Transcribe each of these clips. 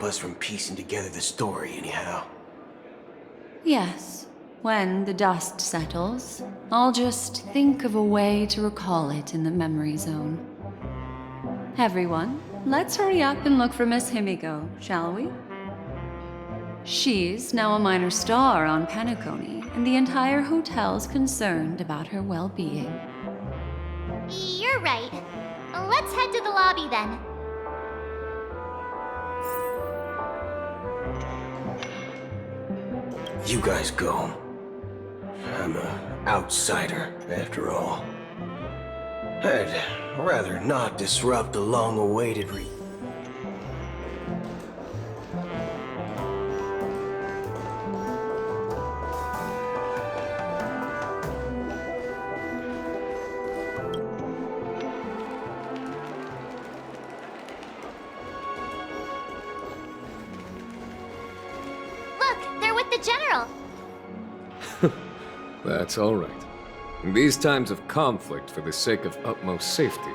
us from piecing together the story, anyhow. Yes. When the dust settles, I'll just think of a way to recall it in the memory zone. Everyone, let's hurry up and look for Miss Himiko, shall we? She's now a minor star on Penacony, and the entire hotel's concerned about her well-being. You're right. Let's head to the lobby then. You guys go. I'm an outsider, after all. I'd rather not disrupt the long-awaited Look, they're with the general. That's all right. In these times of conflict for the sake of utmost safety,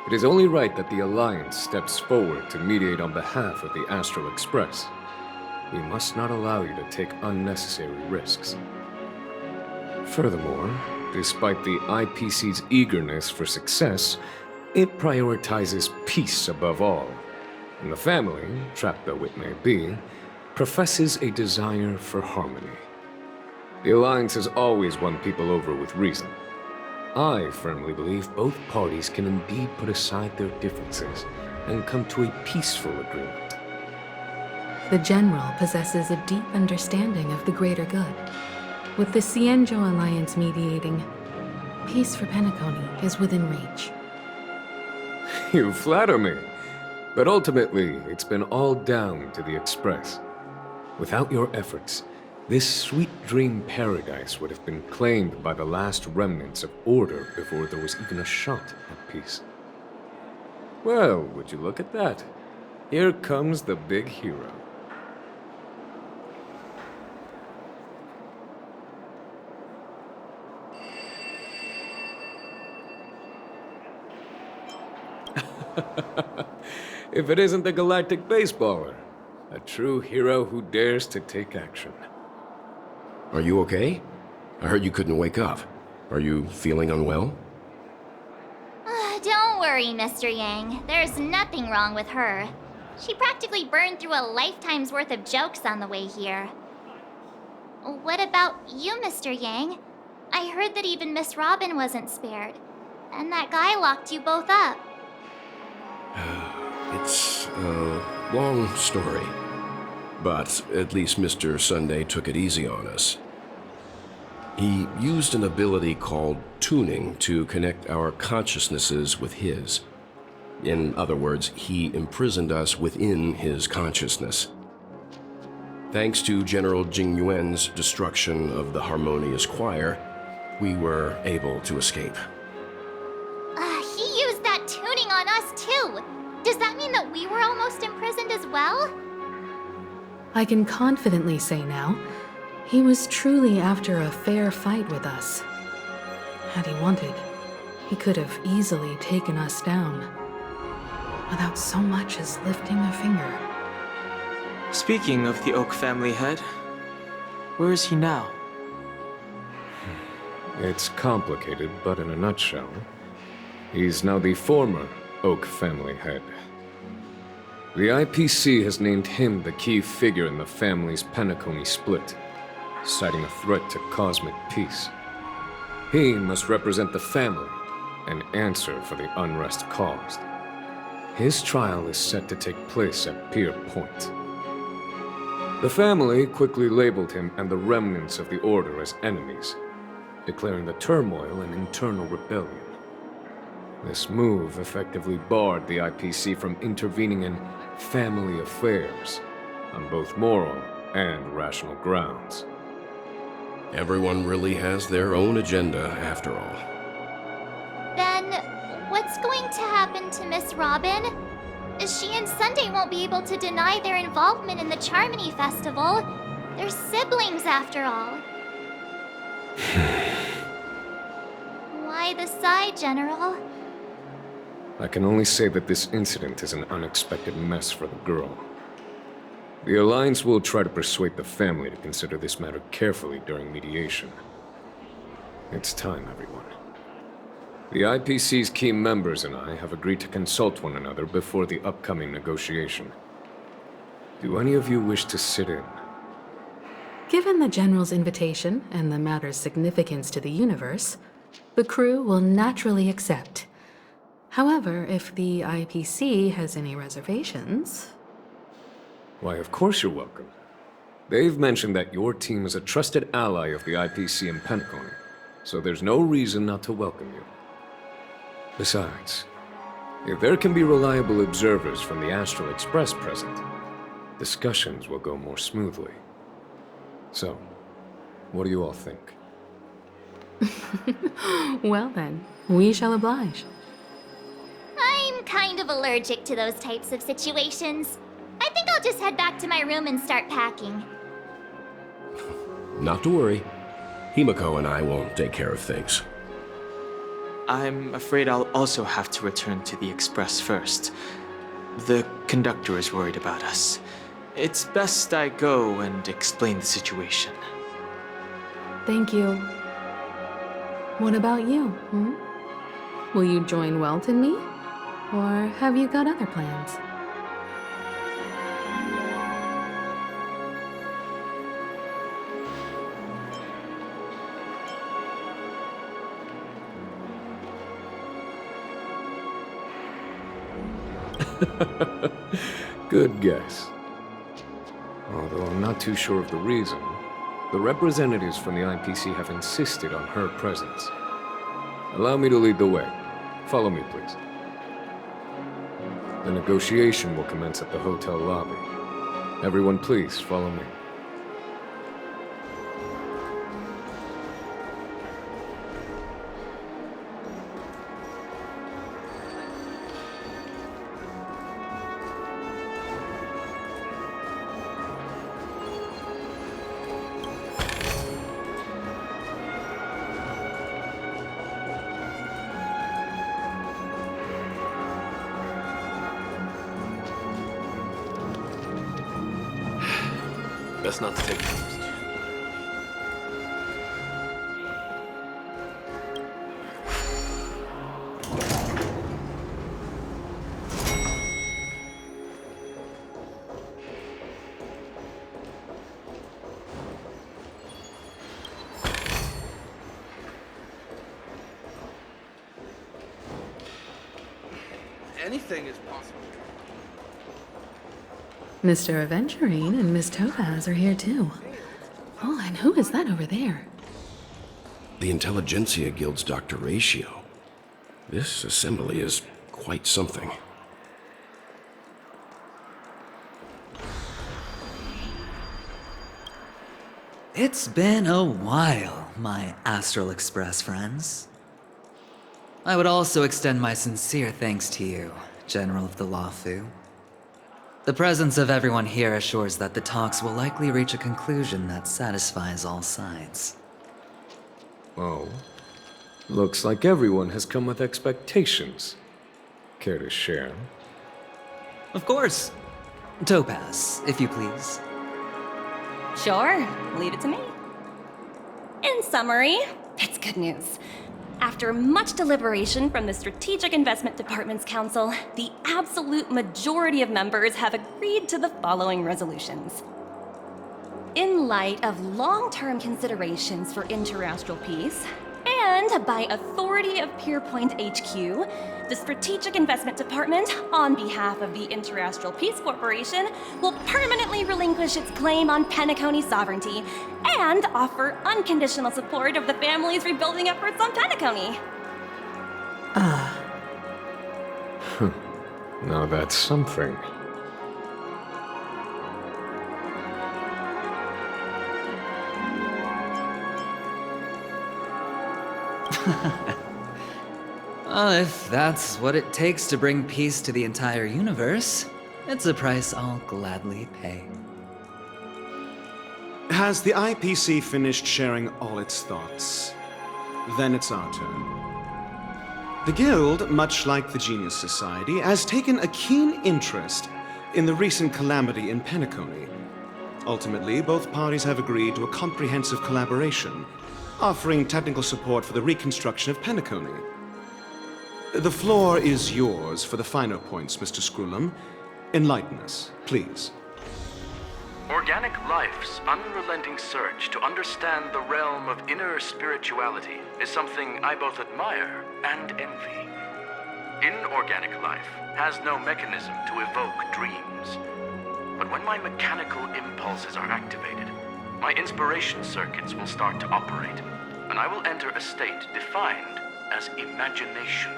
it is only right that the Alliance steps forward to mediate on behalf of the Astral Express. We must not allow you to take unnecessary risks. Furthermore, despite the IPC's eagerness for success, it prioritizes peace above all. And the family, trapped though it may be, professes a desire for harmony. The Alliance has always won people over with reason. I firmly believe both parties can indeed put aside their differences and come to a peaceful agreement. The General possesses a deep understanding of the greater good. With the Cienjo Alliance mediating, peace for Penacony is within reach. You flatter me. But ultimately, it's been all down to the Express. Without your efforts, this sweet dream paradise would have been claimed by the last remnants of order before there was even a shot at peace. Well, would you look at that? Here comes the big hero. If it isn't the galactic baseballer, a true hero who dares to take action. Are you okay? I heard you couldn't wake up. Are you feeling unwell? Don't worry, Mr. Yang. There's nothing wrong with her. She practically burned through a lifetime's worth of jokes on the way here. What about you, Mr. Yang? I heard that even Miss Robin wasn't spared. And that guy locked you both up. It's a long story. But at least Mr. Sunday took it easy on us. He used an ability called tuning to connect our consciousnesses with his. In other words, he imprisoned us within his consciousness. Thanks to General Jing Yuan's destruction of the Harmonious Choir, we were able to escape. He used that tuning on us too. Does that mean that we were almost imprisoned as well? I can confidently say now, he was truly after a fair fight with us. Had he wanted, he could have easily taken us down, without so much as lifting a finger. Speaking of the Oak family head, where is he now? It's complicated, but in a nutshell, he's now the former Oak family head. The IPC has named him the key figure in the family's Penacony split, citing a threat to cosmic peace. He must represent the family and answer for the unrest caused. His trial is set to take place at Pier Point. The family quickly labeled him and the remnants of the Order as enemies, declaring the turmoil an internal rebellion. This move effectively barred the IPC from intervening in family affairs on both moral and rational grounds. Everyone really has their own agenda, after all. Then, what's going to happen to Miss Robin? She and Sunday won't be able to deny their involvement in the Charmony Festival. They're siblings, after all. Why the sigh, General? I can only say that this incident is an unexpected mess for the girl. The Alliance will try to persuade the family to consider this matter carefully during mediation. It's time, everyone. The IPC's key members and I have agreed to consult one another before the upcoming negotiation. Do any of you wish to sit in? Given the General's invitation and the matter's significance to the universe, the crew will naturally accept. However, if the IPC has any reservations... Why, of course you're welcome. They've mentioned that your team is a trusted ally of the IPC in Pentacon, so there's no reason not to welcome you. Besides, if there can be reliable observers from the Astral Express present, discussions will go more smoothly. So, what do you all think? Well then, we shall oblige. I'm kind of allergic to those types of situations. I think I'll just head back to my room and start packing. Not to worry. Himiko and I will take care of things. I'm afraid I'll also have to return to the Express first. The conductor is worried about us. It's best I go and explain the situation. Thank you. What about you, Will you join Welt and me? Or have you got other plans? Good guess. Although I'm not too sure of the reason, the representatives from the IPC have insisted on her presence. Allow me to lead the way. Follow me, please. The negotiation will commence at the hotel lobby. Everyone, please follow me. Best not to take it. Anything is possible. Mr. Aventurine and Miss Topaz are here too. Oh, and who is that over there? The Intelligentsia Guild's Dr. Ratio. This assembly is quite something. It's been a while, my Astral Express friends. I would also extend my sincere thanks to you, General of the Lawfu. The presence of everyone here assures that the talks will likely reach a conclusion that satisfies all sides. Oh. Looks like everyone has come with expectations. Care to share? Of course. Topaz, if you please. Sure, leave it to me. In summary, it's good news. After much deliberation from the Strategic Investment Department's Council, the absolute majority of members have agreed to the following resolutions. In light of long-term considerations for interastral peace, and by authority of Pierpoint HQ, the Strategic Investment Department, on behalf of the Interastral Peace Corporation, will permanently relinquish its claim on Penacony sovereignty and offer unconditional support of the family's rebuilding efforts on Penacony. Now that's something. If that's what it takes to bring peace to the entire universe, it's a price I'll gladly pay. Has the IPC finished sharing all its thoughts? Then it's our turn. The Guild, much like the Genius Society, has taken a keen interest in the recent calamity in Penacony. Ultimately, both parties have agreed to a comprehensive collaboration, offering technical support for the reconstruction of Penacony. The floor is yours for the finer points, Mr. Screwlum. Enlighten us, please. Organic life's unrelenting search to understand the realm of inner spirituality is something I both admire and envy. Inorganic life has no mechanism to evoke dreams. But when my mechanical impulses are activated, my inspiration circuits will start to operate, and I will enter a state defined as imagination.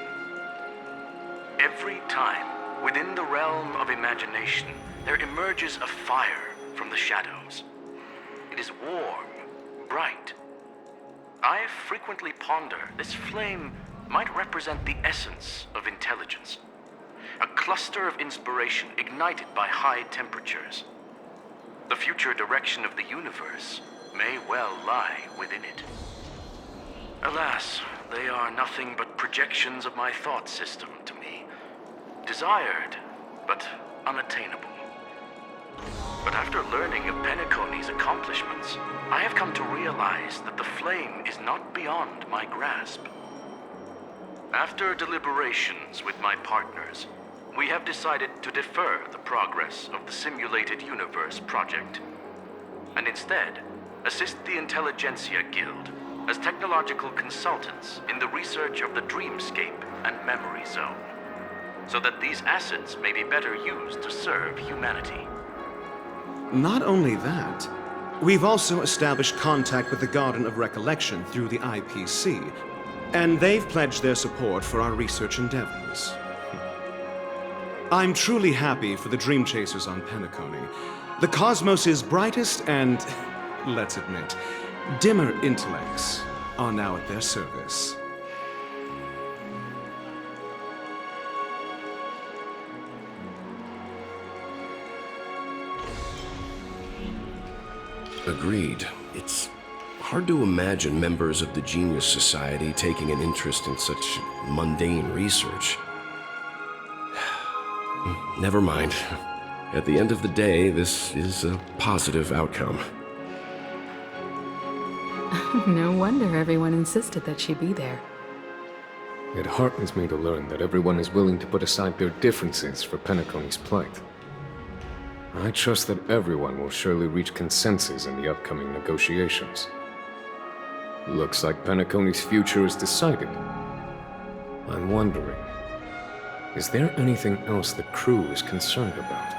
Every time, within the realm of imagination, there emerges a fire from the shadows. It is warm, bright. I frequently ponder this flame might represent the essence of intelligence. A cluster of inspiration ignited by high temperatures. The future direction of the universe may well lie within it. Alas, they are nothing but projections of my thought system to me. Desired, but unattainable. But after learning of Penacony's accomplishments, I have come to realize that the flame is not beyond my grasp. After deliberations with my partners, we have decided to defer the progress of the Simulated Universe project, and instead assist the Intelligentsia Guild as technological consultants in the research of the Dreamscape and Memory Zone, so that these assets may be better used to serve humanity. Not only that, we've also established contact with the Garden of Recollection through the IPC, and they've pledged their support for our research endeavors. I'm truly happy for the Dream Chasers on Penacony. The cosmos's brightest and, let's admit, dimmer intellects are now at their service. Agreed. It's hard to imagine members of the Genius Society taking an interest in such mundane research. Never mind. At the end of the day, this is a positive outcome. No wonder everyone insisted that she be there. It heartens me to learn that everyone is willing to put aside their differences for Penacony's plight. I trust that everyone will surely reach consensus in the upcoming negotiations. Looks like Penacony's future is decided. I'm wondering, is there anything else the crew is concerned about?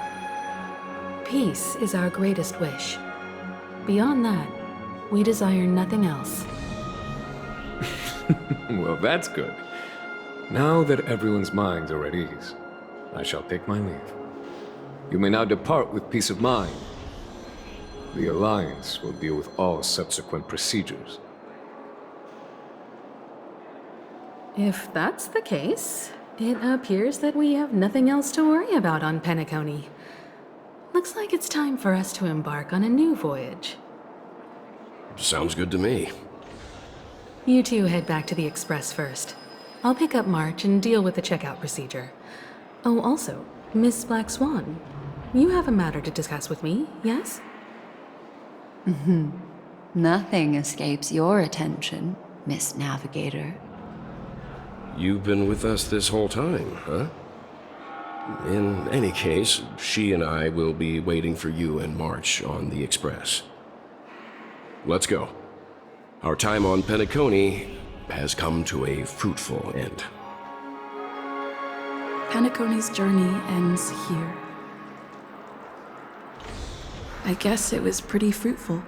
Peace is our greatest wish. Beyond that, we desire nothing else. Well, that's good. Now that everyone's minds are at ease, I shall take my leave. You may now depart with peace of mind. The Alliance will deal with all subsequent procedures. If that's the case, it appears that we have nothing else to worry about on Penacony. Looks like it's time for us to embark on a new voyage. Sounds good to me. You two head back to the Express first. I'll pick up March and deal with the checkout procedure. Oh, also, Miss Black Swan, you have a matter to discuss with me, yes? Nothing escapes your attention, Miss Navigator. You've been with us this whole time, huh? In any case, she and I will be waiting for you and March on the Express. Let's go. Our time on Penacony has come to a fruitful end. Penacony's journey ends here. I guess it was pretty fruitful.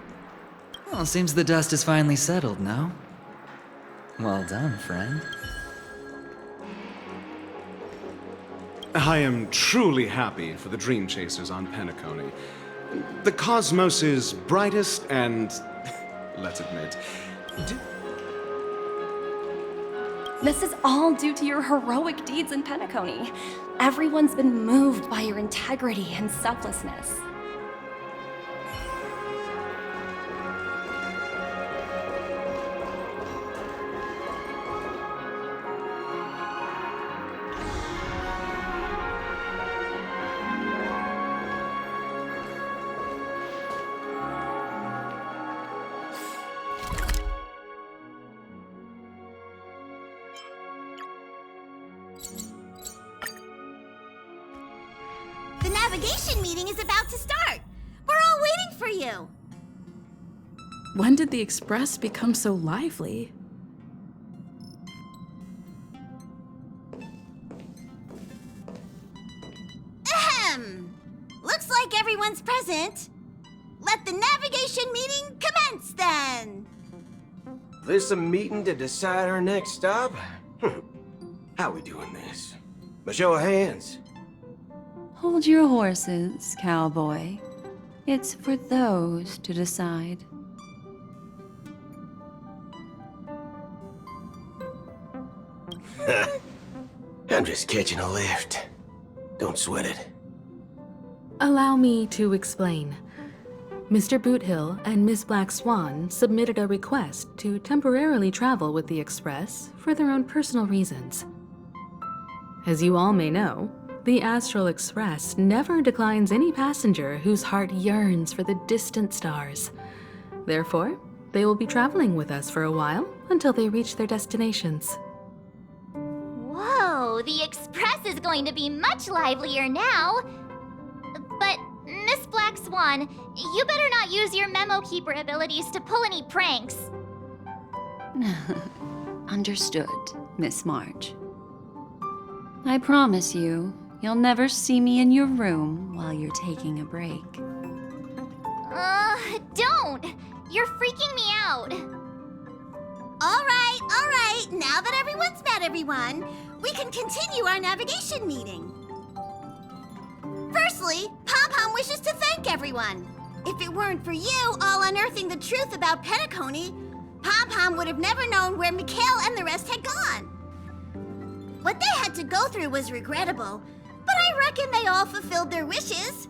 Well, seems the dust is finally settled, no? Well done, friend. I am truly happy for the Dream Chasers on Penacony. The cosmos's brightest and, let's admit, This is all due to your heroic deeds in Penacony. Everyone's been moved by your integrity and selflessness. navigation meeting is about to start. We're all waiting for you. When did the Express become so lively? Ahem. Looks like everyone's present. Let the navigation meeting commence then. This a meeting to decide our next stop? How we doing this? A show of hands. Hold your horses, cowboy. It's for those to decide. I'm just catching a lift. Don't sweat it. Allow me to explain. Mr. Boothill and Miss Black Swan submitted a request to temporarily travel with the Express for their own personal reasons. As you all may know, the Astral Express never declines any passenger whose heart yearns for the distant stars. Therefore, they will be traveling with us for a while until they reach their destinations. Whoa, the Express is going to be much livelier now. But, Miss Black Swan, you better not use your memo keeper abilities to pull any pranks. Understood, Miss March. I promise you, you'll never see me in your room while you're taking a break. Don't! You're freaking me out. All right. Now that everyone's met everyone, we can continue our navigation meeting. Firstly, Pom-Pom wishes to thank everyone. If it weren't for you all unearthing the truth about Penacony, Pom-Pom would have never known where Mikhail and the rest had gone. What they had to go through was regrettable, but I reckon they all fulfilled their wishes.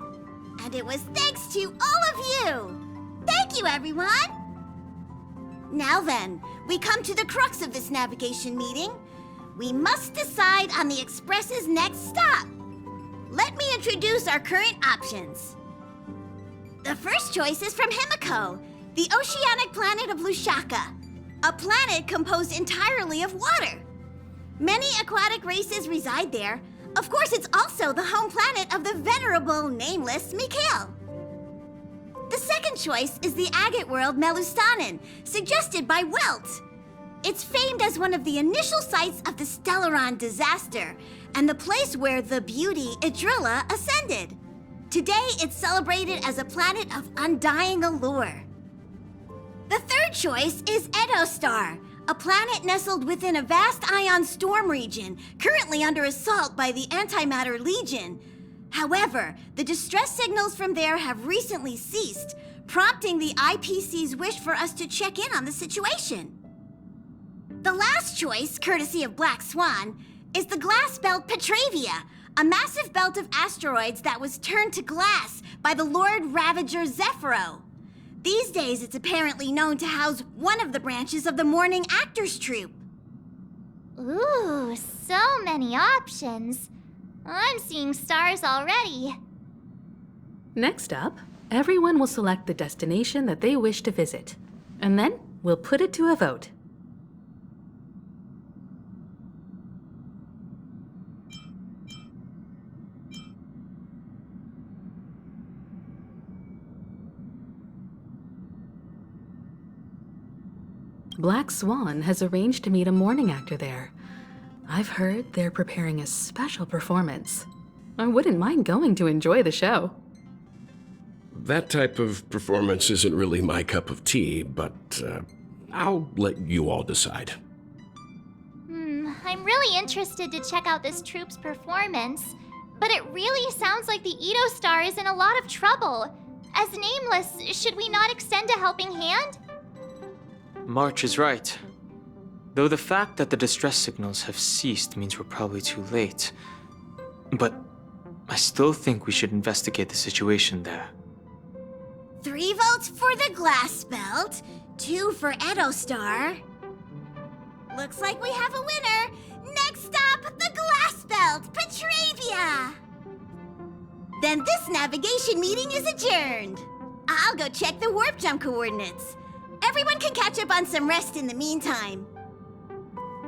And it was thanks to all of you. Thank you, everyone. Now then, we come to the crux of this navigation meeting. We must decide on the Express's next stop. Let me introduce our current options. The first choice is from Himiko, the oceanic planet of Lushaka, a planet composed entirely of water. Many aquatic races reside there. Of course, it's also the home planet of the venerable, nameless Mikhail. The second choice is the agate world Melustanen, suggested by Welt. It's famed as one of the initial sites of the Stellaron disaster, and the place where the beauty Idrilla ascended. Today, it's celebrated as a planet of undying allure. The third choice is Edostar, a planet nestled within a vast ion storm region, currently under assault by the Antimatter Legion. However, the distress signals from there have recently ceased, prompting the IPC's wish for us to check in on the situation. The last choice, courtesy of Black Swan, is the glass belt Petravia, a massive belt of asteroids that was turned to glass by the Lord Ravager Zephyro. These days, it's apparently known to house one of the branches of the Morning Actors Troupe. Ooh, so many options. I'm seeing stars already. Next up, everyone will select the destination that they wish to visit, and then we'll put it to a vote. Black Swan has arranged to meet a morning actor there. I've heard they're preparing a special performance. I wouldn't mind going to enjoy the show. That type of performance isn't really my cup of tea, but I'll let you all decide. I'm really interested to check out this troupe's performance, but it really sounds like the Edo Star is in a lot of trouble. As Nameless, should we not extend a helping hand? March is right. Though the fact that the distress signals have ceased means we're probably too late. But I still think we should investigate the situation there. 3 votes for the glass belt, 2 for Edostar. Looks like we have a winner. Next stop, the glass belt, Petravia. Then this navigation meeting is adjourned. I'll go check the warp jump coordinates. Everyone can catch up on some rest in the meantime.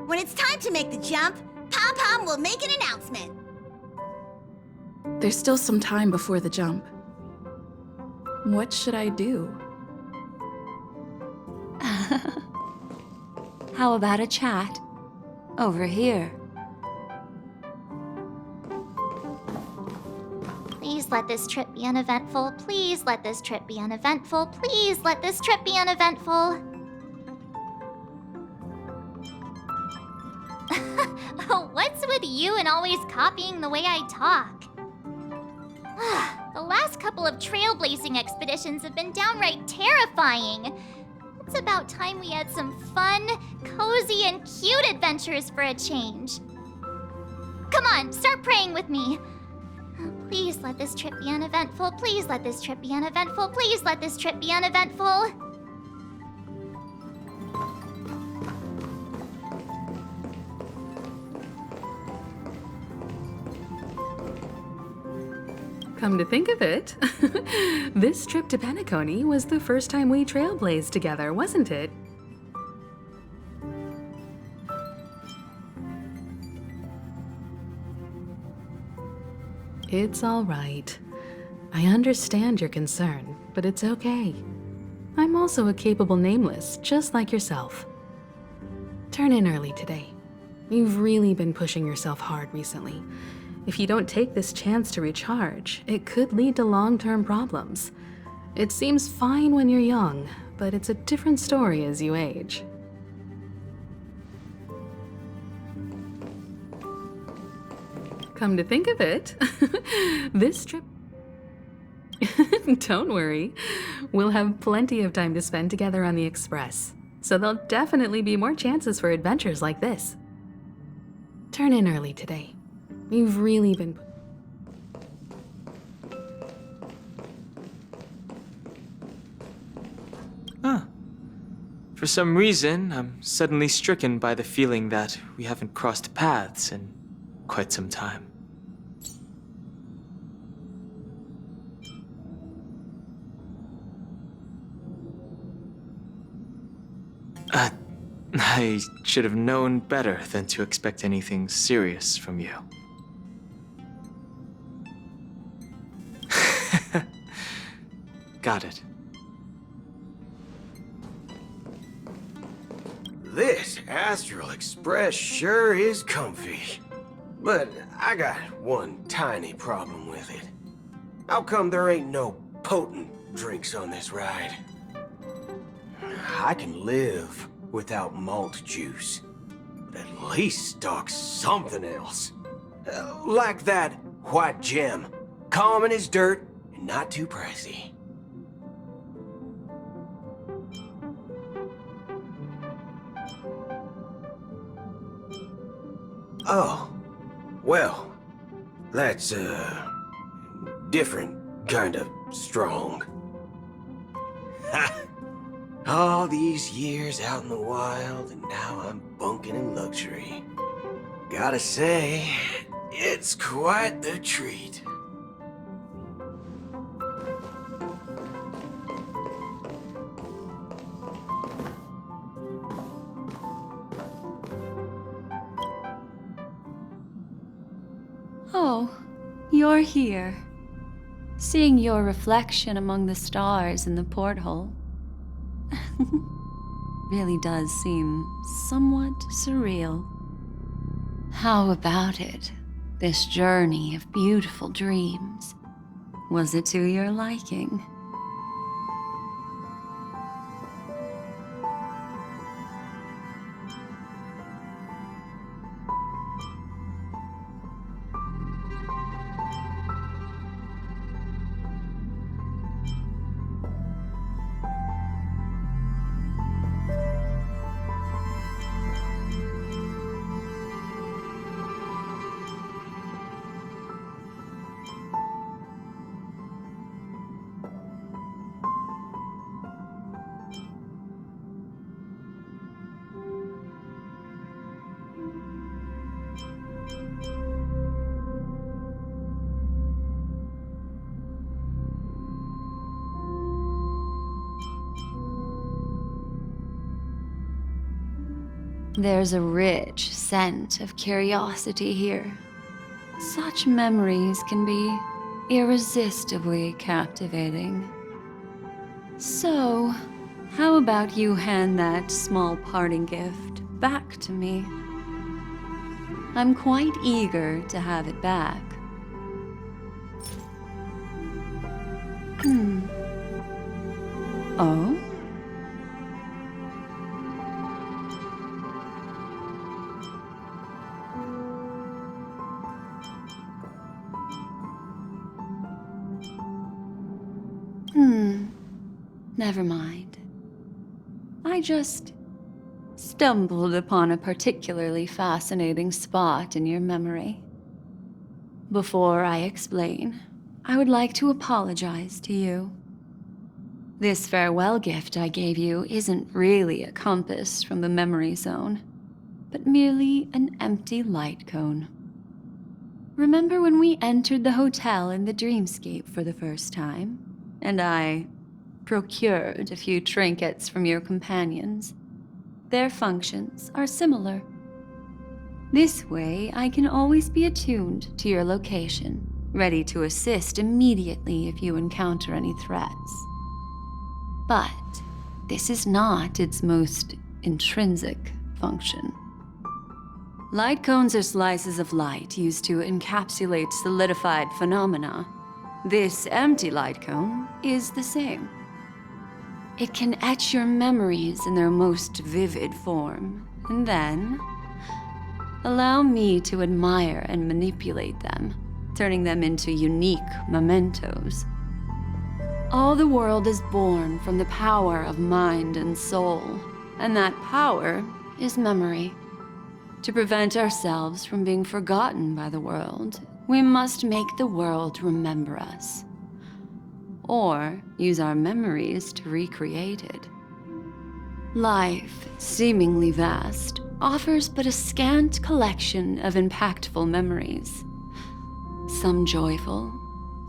When it's time to make the jump, Pom-Pom will make an announcement. There's still some time before the jump. What should I do? How about a chat? Over here. Please let this trip be uneventful. Please let this trip be uneventful. Please let this trip be uneventful. What's with you and always copying the way I talk? The last couple of trailblazing expeditions have been downright terrifying. It's about time we had some fun, cozy, and cute adventures for a change. Come on, start praying with me. Please let this trip be uneventful. Please let this trip be uneventful. Please let this trip be uneventful. Come to think of it, this trip to Penacony was the first time we trailblazed together, wasn't it? It's all right. I understand your concern, but it's okay. I'm also a capable nameless, just like yourself. Turn in early today. You've really been pushing yourself hard recently. If you don't take this chance to recharge, it could lead to long-term problems. It seems fine when you're young, but it's a different story as you age. Come to think of it, this trip... Don't worry. We'll have plenty of time to spend together on the Express, so there'll definitely be more chances for adventures like this. Turn in early today. You've really been... For some reason, I'm suddenly stricken by the feeling that we haven't crossed paths in quite some time. I should have known better than to expect anything serious from you. Got it. This Astral Express sure is comfy. But I got one tiny problem with it. How come there ain't no potent drinks on this ride? I can live without malt juice, but at least stock something else. Like that white gem, common as dirt and not too pricey. Oh, well, that's different kind of strong. Ha! All these years out in the wild, and now I'm bunking in luxury. Gotta say, it's quite the treat. Oh, you're here. Seeing your reflection among the stars in the porthole really does seem somewhat surreal. How about it? This journey of beautiful dreams. Was it to your liking? There's a rich scent of curiosity here. Such memories can be irresistibly captivating. So, how about you hand that small parting gift back to me? I'm quite eager to have it back. Oh? Never mind. I just stumbled upon a particularly fascinating spot in your memory. Before I explain, I would like to apologize to you. This farewell gift I gave you isn't really a compass from the memory zone, but merely an empty light cone. Remember when we entered the hotel in the dreamscape for the first time, and I procured a few trinkets from your companions? Their functions are similar. This way, I can always be attuned to your location, ready to assist immediately if you encounter any threats. But this is not its most intrinsic function. Light cones are slices of light used to encapsulate solidified phenomena. This empty light cone is the same. It can etch your memories in their most vivid form, and then allow me to admire and manipulate them, turning them into unique mementos. All the world is born from the power of mind and soul, and that power is memory. To prevent ourselves from being forgotten by the world, we must make the world remember us, or use our memories to recreate it. Life, seemingly vast, offers but a scant collection of impactful memories. Some joyful,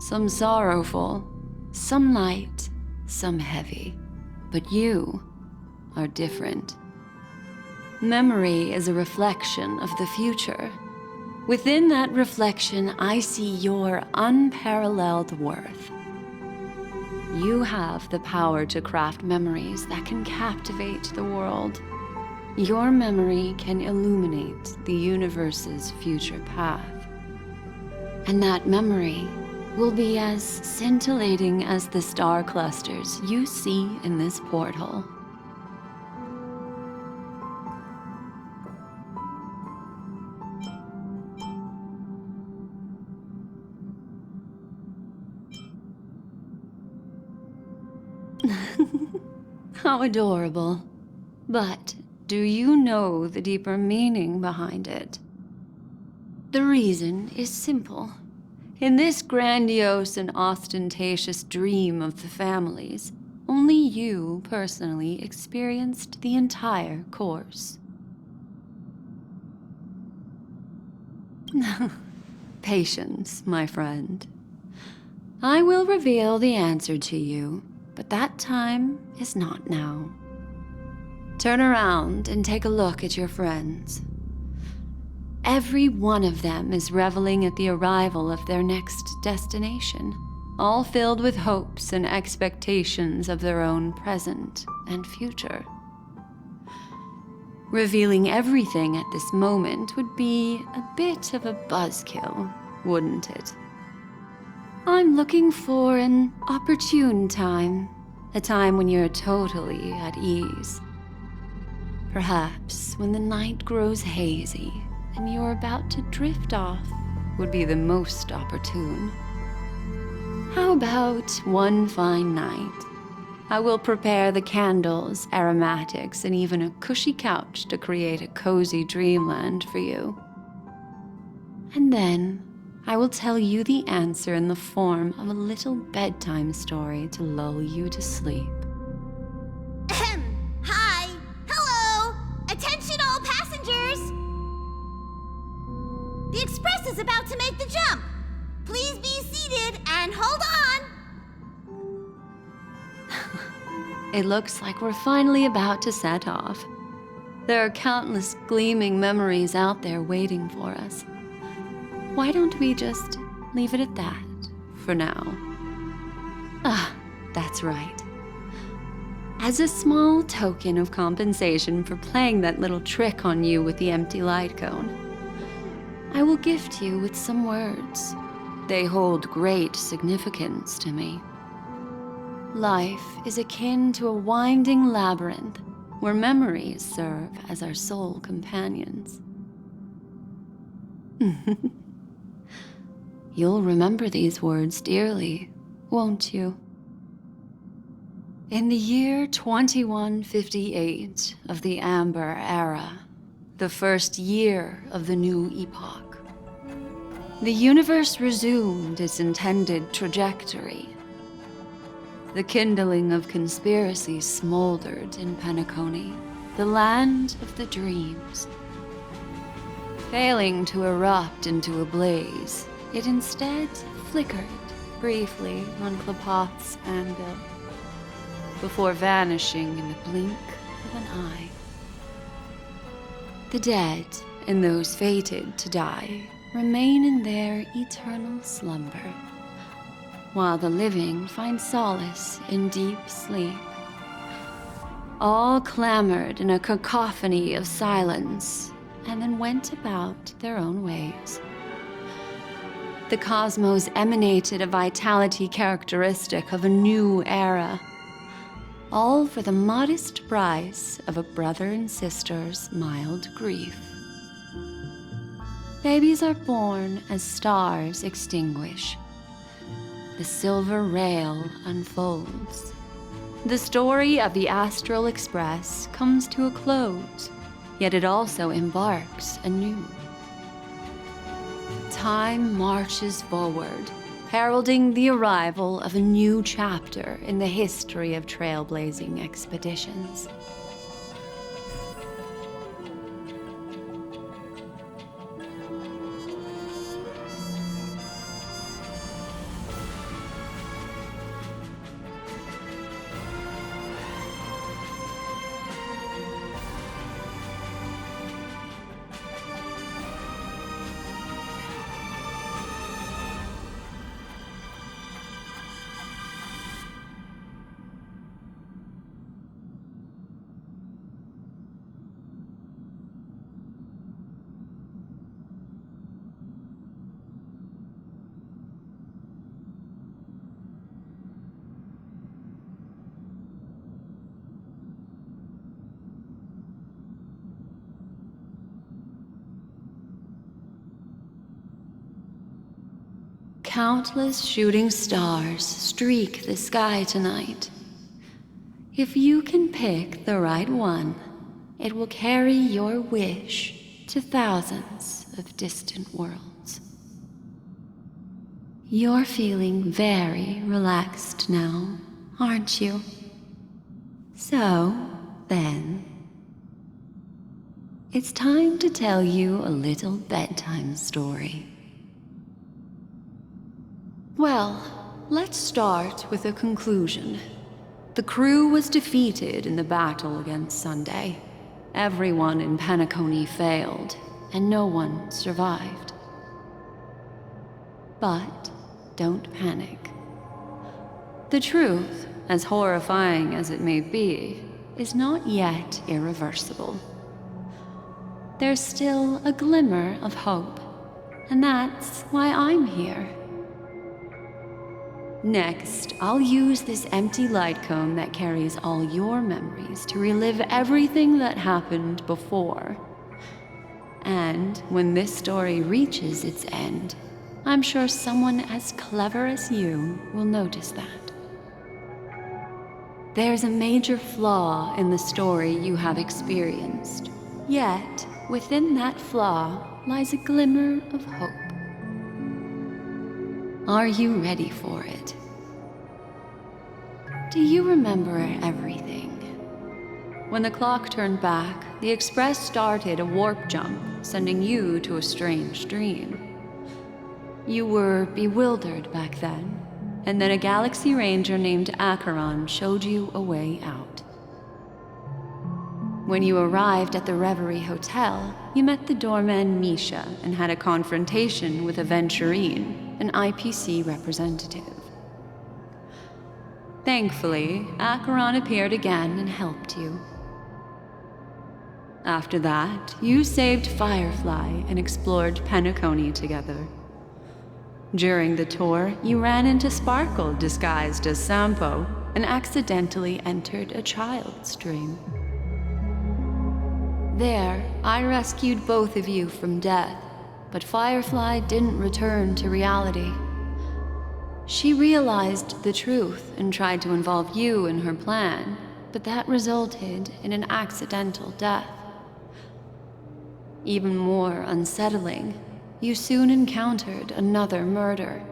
some sorrowful, some light, some heavy. But you are different. Memory is a reflection of the future. Within that reflection, I see your unparalleled worth. You have the power to craft memories that can captivate the world. Your memory can illuminate the universe's future path. And that memory will be as scintillating as the star clusters you see in this portal. How adorable. But do you know the deeper meaning behind it? The reason is simple. In this grandiose and ostentatious dream of the families, only you personally experienced the entire course. Patience, my friend. I will reveal the answer to you, but that time is not now. Turn around and take a look at your friends. Every one of them is reveling at the arrival of their next destination, all filled with hopes and expectations of their own present and future. Revealing everything at this moment would be a bit of a buzzkill, wouldn't it? I'm looking for an opportune time, a time when you're totally at ease. Perhaps when the night grows hazy and you're about to drift off would be the most opportune. How about one fine night? I will prepare the candles, aromatics, and even a cushy couch to create a cozy dreamland for you. And then I will tell you the answer in the form of a little bedtime story to lull you to sleep. Hi! Hello! Attention all passengers! The express is about to make the jump. Please be seated and hold on! It looks like we're finally about to set off. There are countless gleaming memories out there waiting for us. why don't we just leave it at that for now? Ah, that's right. As a small token of compensation for playing that little trick on you with the empty light cone, I will gift you with some words. They hold great significance to me. Life is akin to a winding labyrinth where memories serve as our sole companions. You'll remember these words dearly, won't you? In the year 2158 of the Amber Era, the first year of the new epoch, the universe resumed its intended trajectory. The kindling of conspiracy smoldered in Penacony, the land of the dreams. Failing to erupt into a blaze, it instead flickered briefly on Klapoth's anvil, before vanishing in the blink of an eye. The dead and those fated to die remain in their eternal slumber, while the living find solace in deep sleep. All clamored in a cacophony of silence, and then went about their own ways. The cosmos emanated a vitality characteristic of a new era, all for the modest price of a brother and sister's mild grief. Babies are born as stars extinguish. The silver rail unfolds. The story of the Astral Express comes to a close, yet it also embarks anew. Time marches forward, heralding the arrival of a new chapter in the history of trailblazing expeditions. Countless shooting stars streak the sky tonight. If you can pick the right one, it will carry your wish to thousands of distant worlds. You're feeling very relaxed now, aren't you? So, then, it's time to tell you a little bedtime story. Well, let's start with a conclusion. The crew was defeated in the battle against Sunday. Everyone in Penacony failed, and no one survived. But don't panic. The truth, as horrifying as it may be, is not yet irreversible. There's still a glimmer of hope, and that's why I'm here. Next, I'll use this empty light cone that carries all your memories to relive everything that happened before. And when this story reaches its end, I'm sure someone as clever as you will notice that. There's a major flaw in the story you have experienced, yet within that flaw lies a glimmer of hope. Are you ready for it? Do you remember everything? When the clock turned back, the Express started a warp jump, sending you to a strange dream. You were bewildered back then, and then a Galaxy Ranger named Acheron showed you a way out. When you arrived at the Reverie Hotel, you met the doorman Misha and had a confrontation with Aventurine, an IPC representative. Thankfully, Acheron appeared again and helped you. After that, you saved Firefly and explored Penacony together. During the tour, you ran into Sparkle disguised as Sampo and accidentally entered a child's dream. There, I rescued both of you from death, but Firefly didn't return to reality. She realized the truth and tried to involve you in her plan, but that resulted in an accidental death. Even more unsettling, you soon encountered another murder.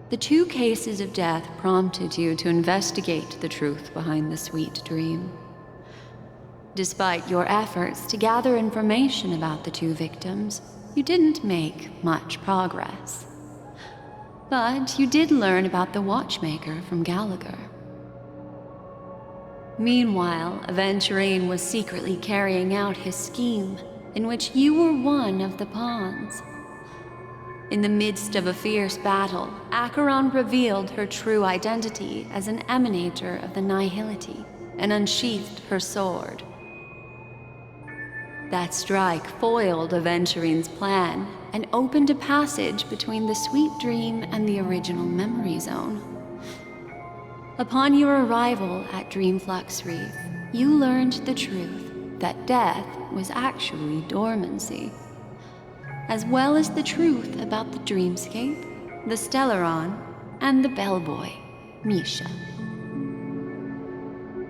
The 2 cases of death prompted you to investigate the truth behind the sweet dream. Despite your efforts to gather information about the 2 victims, you didn't make much progress. But you did learn about the watchmaker from Gallagher. Meanwhile, Aventurine was secretly carrying out his scheme, in which you were one of the pawns. In the midst of a fierce battle, Acheron revealed her true identity as an emanator of the Nihility and unsheathed her sword. That strike foiled Aventurine's plan and opened a passage between the sweet dream and the original memory zone. Upon your arrival at Dreamflux Reef, you learned the truth that death was actually dormancy, as well as the truth about the dreamscape, the Stellaron, and the bellboy, Misha.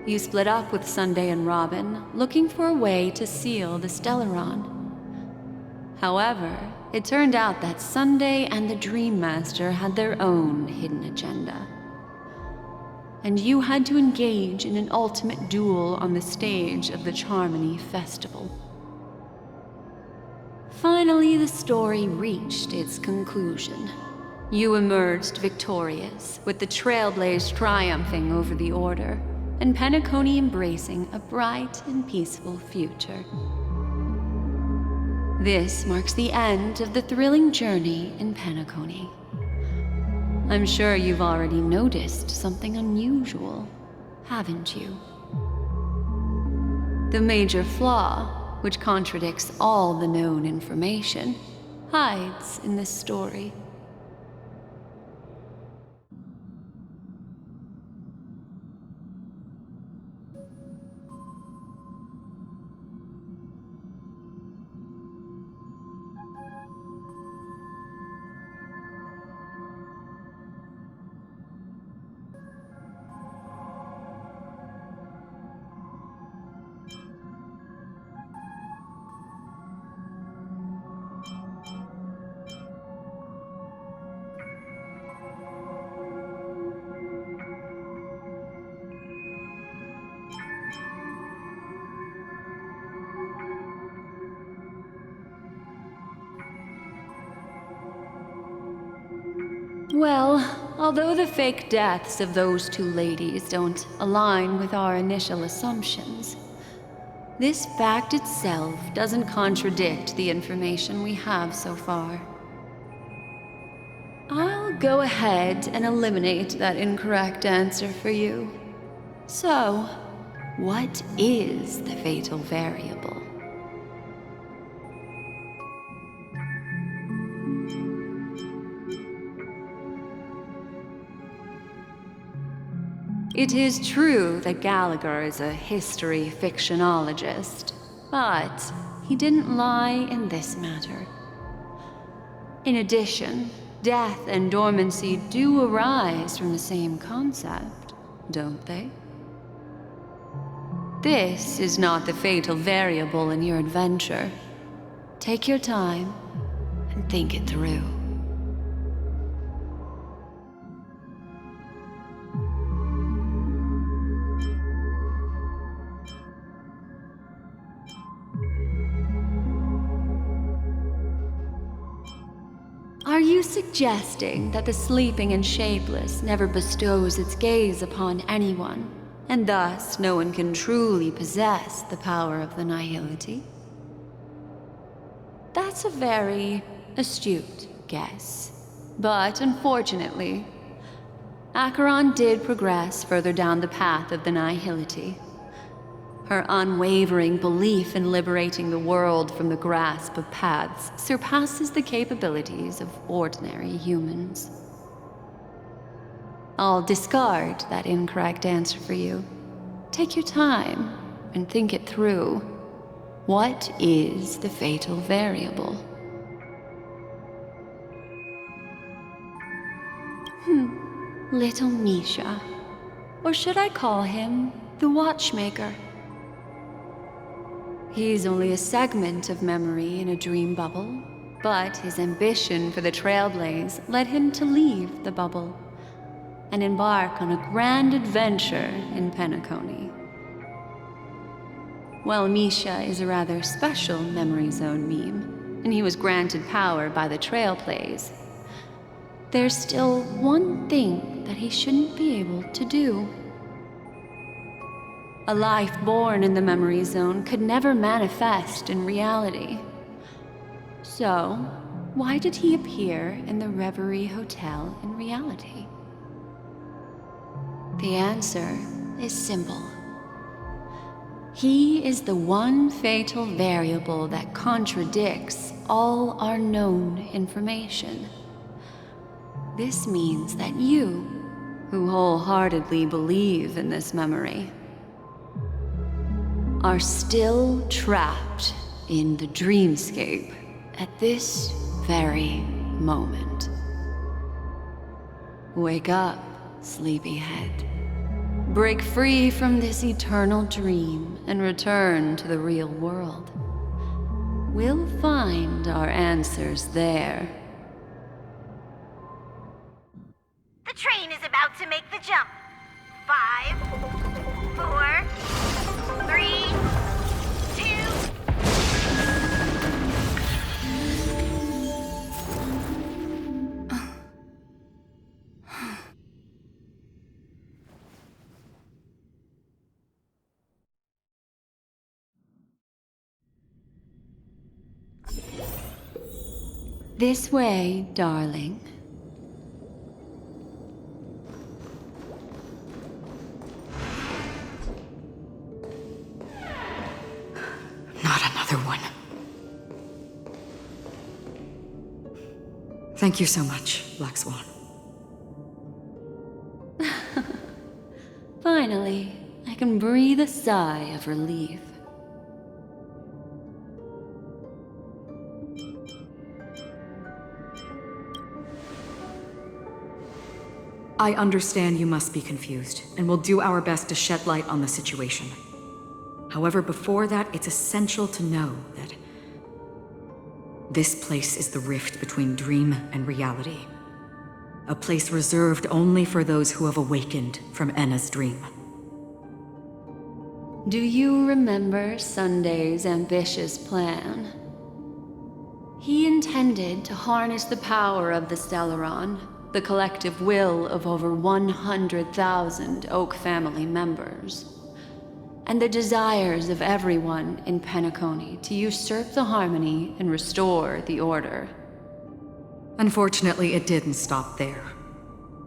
You split up with Sunday and Robin, looking for a way to seal the Stellaron. However, it turned out that Sunday and the Dream Master had their own hidden agenda. And you had to engage in an ultimate duel on the stage of the Charmony Festival. Finally, the story reached its conclusion. You emerged victorious, with the Trailblaze triumphing over the Order, and Penacony embracing a bright and peaceful future. This marks the end of the thrilling journey in Penacony. I'm sure you've already noticed something unusual, haven't you? The major flaw, which contradicts all the known information, hides in this story. Well, although the fake deaths of those 2 ladies don't align with our initial assumptions, this fact itself doesn't contradict the information we have so far. I'll go ahead and eliminate that incorrect answer for you. So, what is the fatal variable? It is true that Gallagher is a history fictionologist, but he didn't lie in this matter. In addition, death and dormancy do arise from the same concept, don't they? This is not the fatal variable in your adventure. Take your time and think it through. Are you suggesting that the sleeping and shapeless never bestows its gaze upon anyone, and thus no one can truly possess the power of the nihility? That's a very astute guess. But unfortunately, Acheron did progress further down the path of the nihility. Her unwavering belief in liberating the world from the grasp of paths surpasses the capabilities of ordinary humans. I'll discard that incorrect answer for you. Take your time and think it through. What is the fatal variable? Little Misha. Or should I call him the Watchmaker? He's only a segment of memory in a dream bubble, but his ambition for the Trailblaze led him to leave the bubble and embark on a grand adventure in Penacony. While Misha is a rather special memory zone meme, and he was granted power by the Trailblaze, there's still one thing that he shouldn't be able to do. A life born in the memory zone could never manifest in reality. So, why did he appear in the Reverie Hotel in reality? The answer is simple. He is the one fatal variable that contradicts all our known information. This means that you, who wholeheartedly believe in this memory, are still trapped in the dreamscape at this very moment. Wake up, sleepyhead. Break free from this eternal dream and return to the real world. We'll find our answers there. The train is about to make the jump. 5, 4, 3, 2... This way, darling. Not another one. Thank you so much, Black Swan. Finally, I can breathe a sigh of relief. I understand you must be confused, and we'll do our best to shed light on the situation. However, before that, it's essential to know that this place is the rift between dream and reality. A place reserved only for those who have awakened from Enna's dream. Do you remember Sunday's ambitious plan? He intended to harness the power of the Stellaron, the collective will of over 100,000 Oak family members, and the desires of everyone in Penacony to usurp the harmony and restore the order. Unfortunately, it didn't stop there.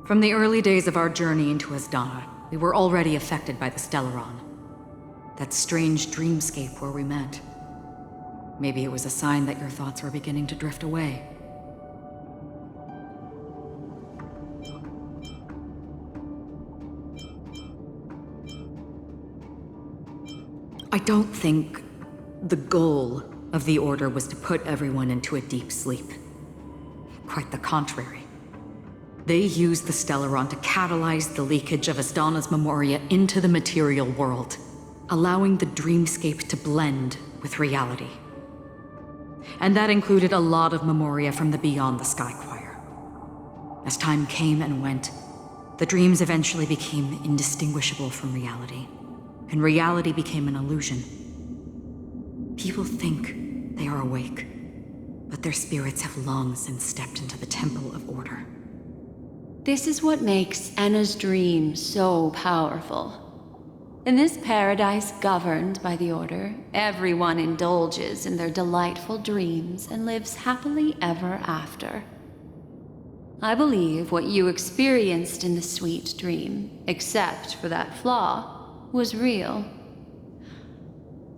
From the early days of our journey into Asdana, we were already affected by the Stellaron. That strange dreamscape where we met. Maybe it was a sign that your thoughts were beginning to drift away. I don't think the goal of the Order was to put everyone into a deep sleep. Quite the contrary. They used the Stellaron to catalyze the leakage of Asdana's memoria into the material world, allowing the dreamscape to blend with reality. And that included a lot of memoria from the Beyond the Sky Choir. As time came and went, the dreams eventually became indistinguishable from reality, and reality became an illusion. People think they are awake, but their spirits have long since stepped into the Temple of Order. This is what makes Enna's dream so powerful. In this paradise governed by the Order, everyone indulges in their delightful dreams and lives happily ever after. I believe what you experienced in the sweet dream, except for that flaw, was real.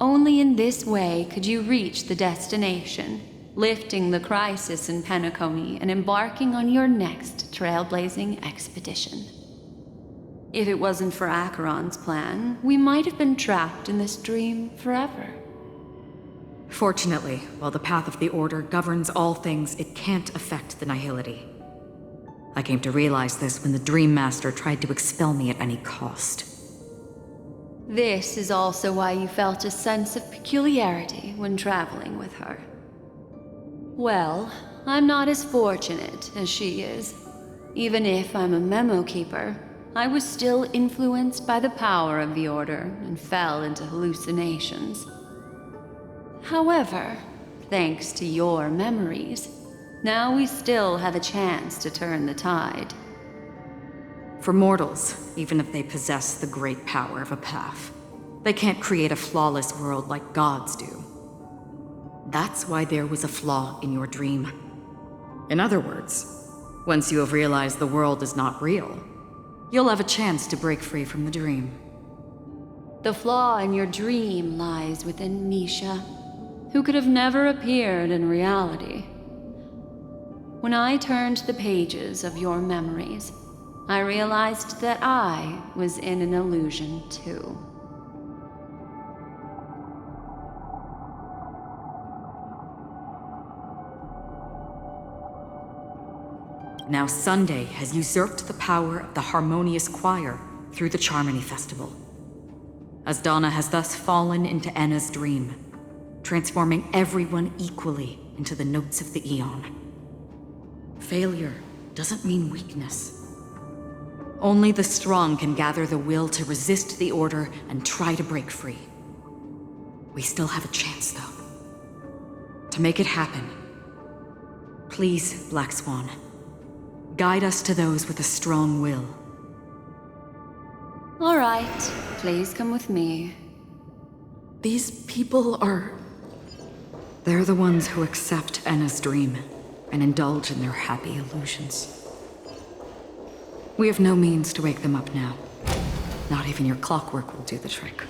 Only in this way could you reach the destination, lifting the crisis in Penacony and embarking on your next trailblazing expedition. If it wasn't for Acheron's plan, we might have been trapped in this dream forever. Fortunately, while the path of the Order governs all things, it can't affect the Nihility. I came to realize this when the Dream Master tried to expel me at any cost. This is also why you felt a sense of peculiarity when traveling with her. Well, I'm not as fortunate as she is. Even if I'm a memo keeper, I was still influenced by the power of the Order and fell into hallucinations. However, thanks to your memories, now we still have a chance to turn the tide. For mortals, even if they possess the great power of a path, they can't create a flawless world like gods do. That's why there was a flaw in your dream. In other words, once you have realized the world is not real, you'll have a chance to break free from the dream. The flaw in your dream lies within Misha, who could have never appeared in reality. When I turned the pages of your memories, I realized that I was in an illusion too. Now Sunday has usurped the power of the Harmonious Choir through the Charmony Festival. Asdana has thus fallen into Enna's dream, transforming everyone equally into the notes of the Aeon. Failure doesn't mean weakness. Only the strong can gather the will to resist the Order and try to break free. We still have a chance, though. To make it happen, please, Black Swan, guide us to those with a strong will. All right, please come with me. These people are... They're the ones who accept Enna's dream and indulge in their happy illusions. We have no means to wake them up now. Not even your clockwork will do the trick.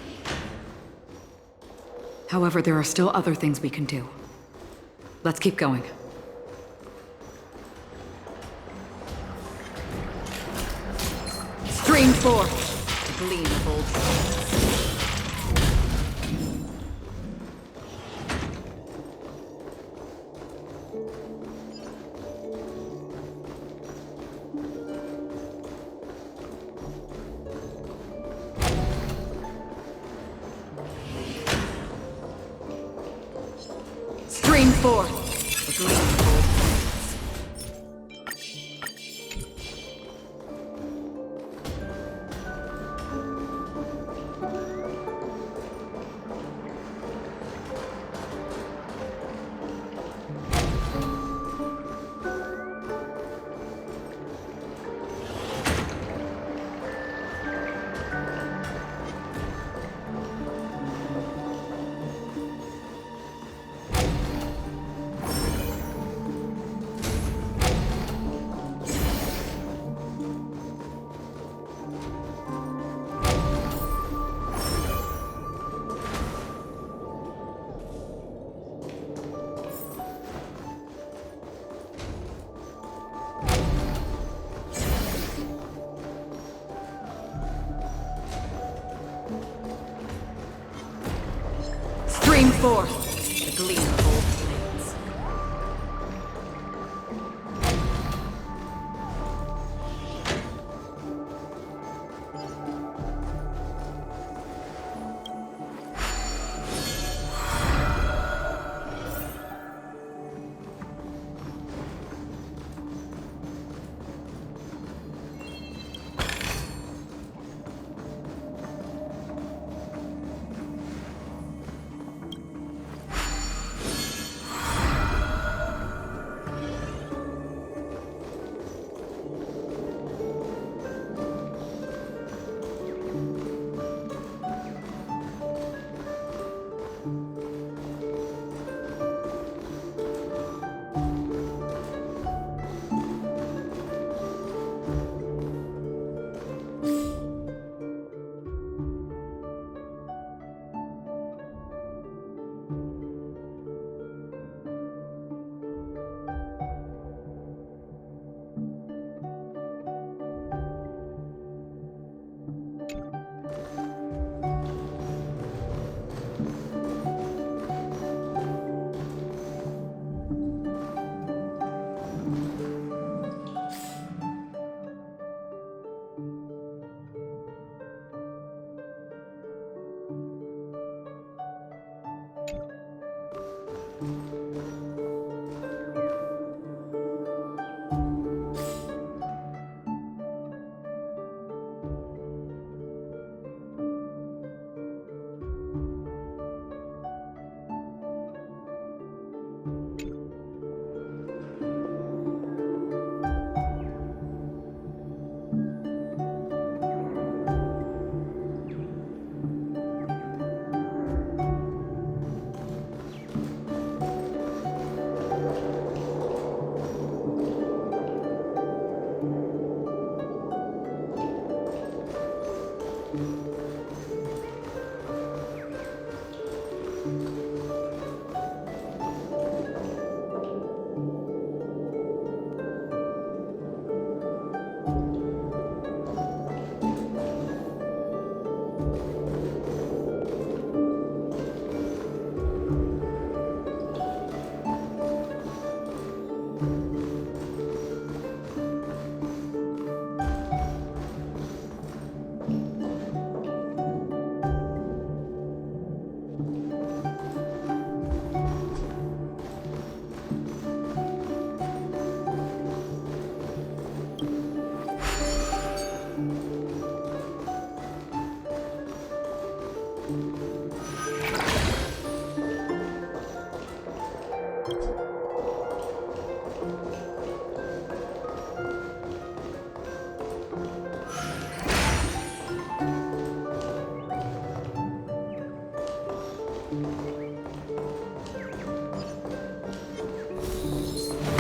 However, there are still other things we can do. Let's keep going. Stream forth, the gleam of old friends. Stream forth, the gleam of old friends. Stream forth, the gleam of old flames.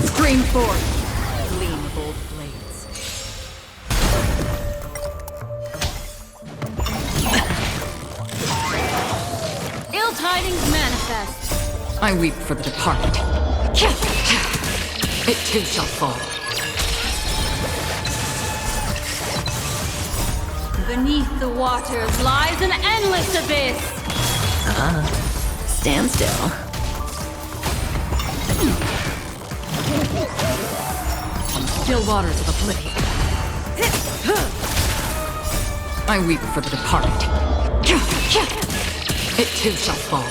Scream forth, gleam of old blades. Ill tidings manifest. I weep for the departed. It too shall fall. Beneath the waters lies an endless abyss. Stand still. On still waters of oblivion. I weep for the departed. It too shall fall.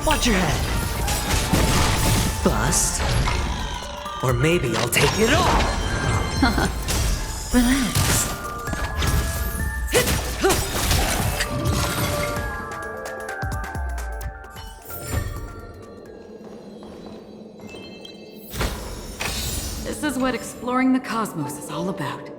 Watch your head. Bust. Or maybe I'll take it all. Relax. This is what exploring the cosmos is all about.